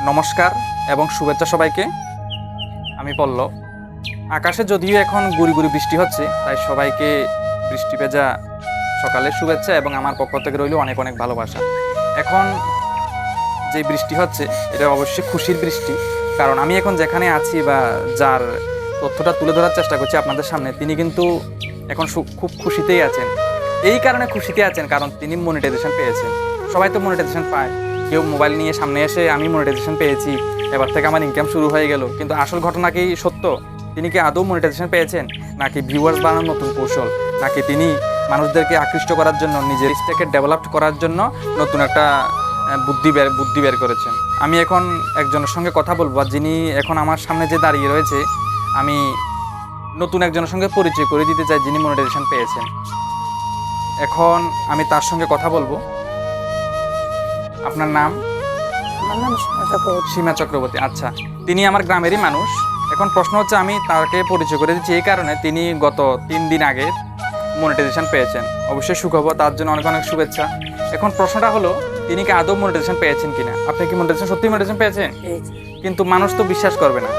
নমস্কার এবং শুভেচ্ছা সবাইকে। আমি পল্লব। আকাশে যদিও এখন গুড়ি গুড়ি বৃষ্টি হচ্ছে, তাই সবাইকে বৃষ্টি ভেজা সকালের শুভেচ্ছা এবং আমার পক্ষ থেকে রইল অনেক অনেক ভালোবাসা। এখন যে বৃষ্টি হচ্ছে এটা অবশ্যই খুশির বৃষ্টি, কারণ আমি এখন যেখানে আছি বা যার তথ্যটা তুলে ধরার চেষ্টা করছি আপনাদের সামনে, তিনি কিন্তু এখন খুব খুশিতেই আছেন। এই কারণে খুশিতে আছেন কারণ তিনি মনিটাইজেশন পেয়েছেন। সবাই তো মনিটাইজেশন পায়, কেউ মোবাইল নিয়ে সামনে এসে আমি মনিটাইজেশন পেয়েছি, এবার থেকে আমার ইনকাম শুরু হয়ে গেল। কিন্তু আসল ঘটনা কি সত্য? তিনি কি আদৌ মনিটাইজেশন পেয়েছেন, নাকি ভিউয়ার্স বানানোর নতুন কৌশল, নাকি তিনি মানুষদেরকে আকৃষ্ট করার জন্য নিজের স্টেকে ডেভেলপ করার জন্য নতুন একটা বুদ্ধি বের করেছেন? আমি এখন একজনের সঙ্গে কথা বলবো, যিনি এখন আমার সামনে যে দাঁড়িয়ে রয়েছে, আমি নতুন একজনের সঙ্গে পরিচয় করে দিতে চাই যিনি মনিটাইজেশন পেয়েছেন। এখন আমি তার সঙ্গে কথা বলবো। আপনার নাম? আমার নাম সীমা চক্রবর্তী। আচ্ছা, তিনি আমার গ্রামেরই মানুষ। এখন প্রশ্ন হচ্ছে, আমি তাকে পরিচয় করে দিচ্ছি এই কারণে, তিনি গত 3 দিন আগে মনিটাইজেশন পেয়েছেন। অবশ্যই সুখবর, তার জন্য অনেক অনেক শুভেচ্ছা। এখন প্রশ্নটা হলো, তিনি কি আদৌ মনিটাইজেশন পেয়েছেন কিনা? আপনি কি মনিটাইজেশন সত্যি মনিটাইজেশন পেয়েছেন? কিন্তু মানুষ তো বিশ্বাস করবে না,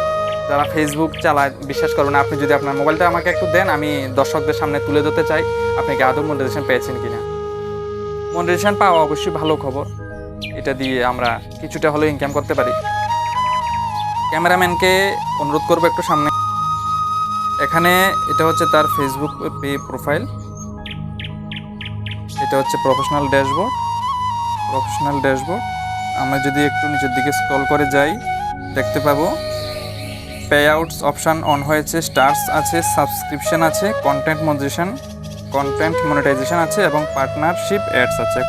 যারা ফেসবুক চালায় বিশ্বাস করবে না। আপনি যদি আপনার মোবাইলটা আমাকে একটু দেন, আমি দর্শকদের সামনে তুলে ধরতে চাই আপনি কি আদৌ মনিটাইজেশন পেয়েছেন কিনা। মনিটাইজেশন পাওয়া অবশ্যই ভালো খবর, এটা দিয়ে আমরা কিছুটা হলেও ইনকাম করতে পারি। ক্যামেরাম্যানকে অনুরোধ করবো একটু সামনে। এখানে এটা হচ্ছে তার ফেসবুক প্রোফাইল, এটা হচ্ছে প্রফেশনাল ড্যাশবোর্ড। আমরা যদি একটু নিচের দিকে স্ক্রল করে যাই, দেখতে পাবো পে আউটস অপশান অন হয়েছে, স্টার্স আছে, সাবস্ক্রিপশন আছে, কন্টেন্ট মনিটাইজেশন আছে এবং পার্টনারশিপ অ্যাডস আছে।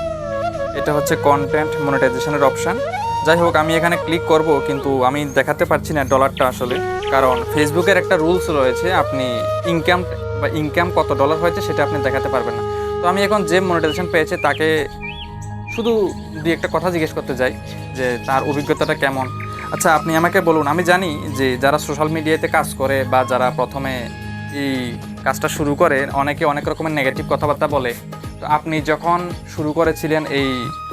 এটা হচ্ছে কন্টেন্ট মনিটাইজেশনের অপশান। যাই হোক, আমি এখানে ক্লিক করব, কিন্তু আমি দেখাতে পারছি না ডলারটা আসলে, কারণ ফেসবুকের একটা রুলস রয়েছে, আপনি ইনকাম কত ডলার হয়েছে সেটা আপনি দেখাতে পারবেন না। তো আমি এখন যে মনিটাইজেশন পেয়েছে তাকে শুধু দুই একটা কথা জিজ্ঞেস করতে চাই যে তার অভিজ্ঞতাটা কেমন। আচ্ছা, আপনি আমাকে বলুন। আমি জানি যে যারা সোশ্যাল মিডিয়াতে কাজ করে বা যারা প্রথমে এই কাজটা শুরু করে, অনেকে অনেক রকমের নেগেটিভ কথাবার্তা বলে। তো আপনি যখন শুরু করেছিলেন এই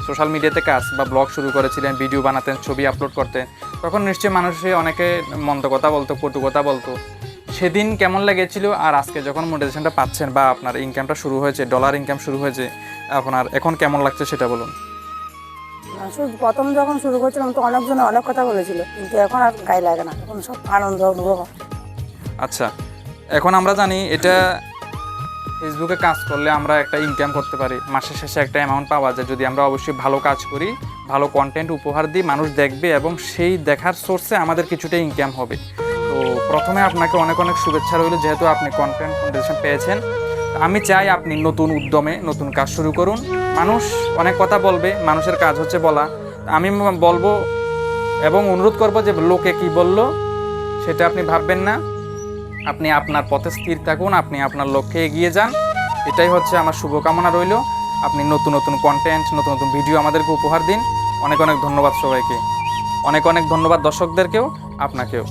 সোশ্যাল মিডিয়াতে কাজ বা ব্লগ শুরু করেছিলেন, ভিডিও বানাতেন, ছবি আপলোড করতেন, তখন নিশ্চয়ই মানুষে অনেকে মন্দ কথা বলতো, কটু কথা বলতো। সেদিন কেমন লেগেছিল, আর আজকে যখন মনিটাইজেশনটা পাচ্ছেন বা আপনার ইনকামটা শুরু হয়েছে, ডলার ইনকাম শুরু হয়েছে, আপনার এখন কেমন লাগছে সেটা বলুন। প্রথম যখন শুরু করছিলাম তো অনেকজন অনেক কথা বলেছিল, কিন্তু এখন আর গায়ে লাগে না, এখন সব আনন্দ অনুভব হয়। আচ্ছা, এখন আমরা জানি এটা ফেসবুকে কাজ করলে আমরা একটা ইনকাম করতে পারি, মাসের শেষে একটা অ্যামাউন্ট পাওয়া যায় যদি আমরা অবশ্যই ভালো কাজ করি, ভালো কন্টেন্ট উপহার দিই, মানুষ দেখবে এবং সেই দেখার সোর্সে আমাদের কিছুটা ইনকাম হবে। তো প্রথমে আপনাকে অনেক অনেক শুভেচ্ছা রইল, যেহেতু আপনি কন্টেন্ট মনিটাইজেশন পেয়েছেন। আমি চাই আপনি নতুন উদ্যমে নতুন কাজ শুরু করুন। মানুষ অনেক কথা বলবে, মানুষের কাজ হচ্ছে বলা। আমি বলবো এবং অনুরোধ করবো যে লোকে কি বলল সেটা আপনি ভাববেন না, আপনি আপনার পথে স্থির থাকুন, আপনি আপনার লক্ষ্যে এগিয়ে যান। এটাই হচ্ছে আমার শুভকামনা রইল। আপনি নতুন নতুন কন্টেন্ট, নতুন নতুন ভিডিও আমাদেরকে উপহার দিন। অনেক অনেক ধন্যবাদ সবাইকে, অনেক অনেক ধন্যবাদ দর্শকদেরকেও, আপনাকেও।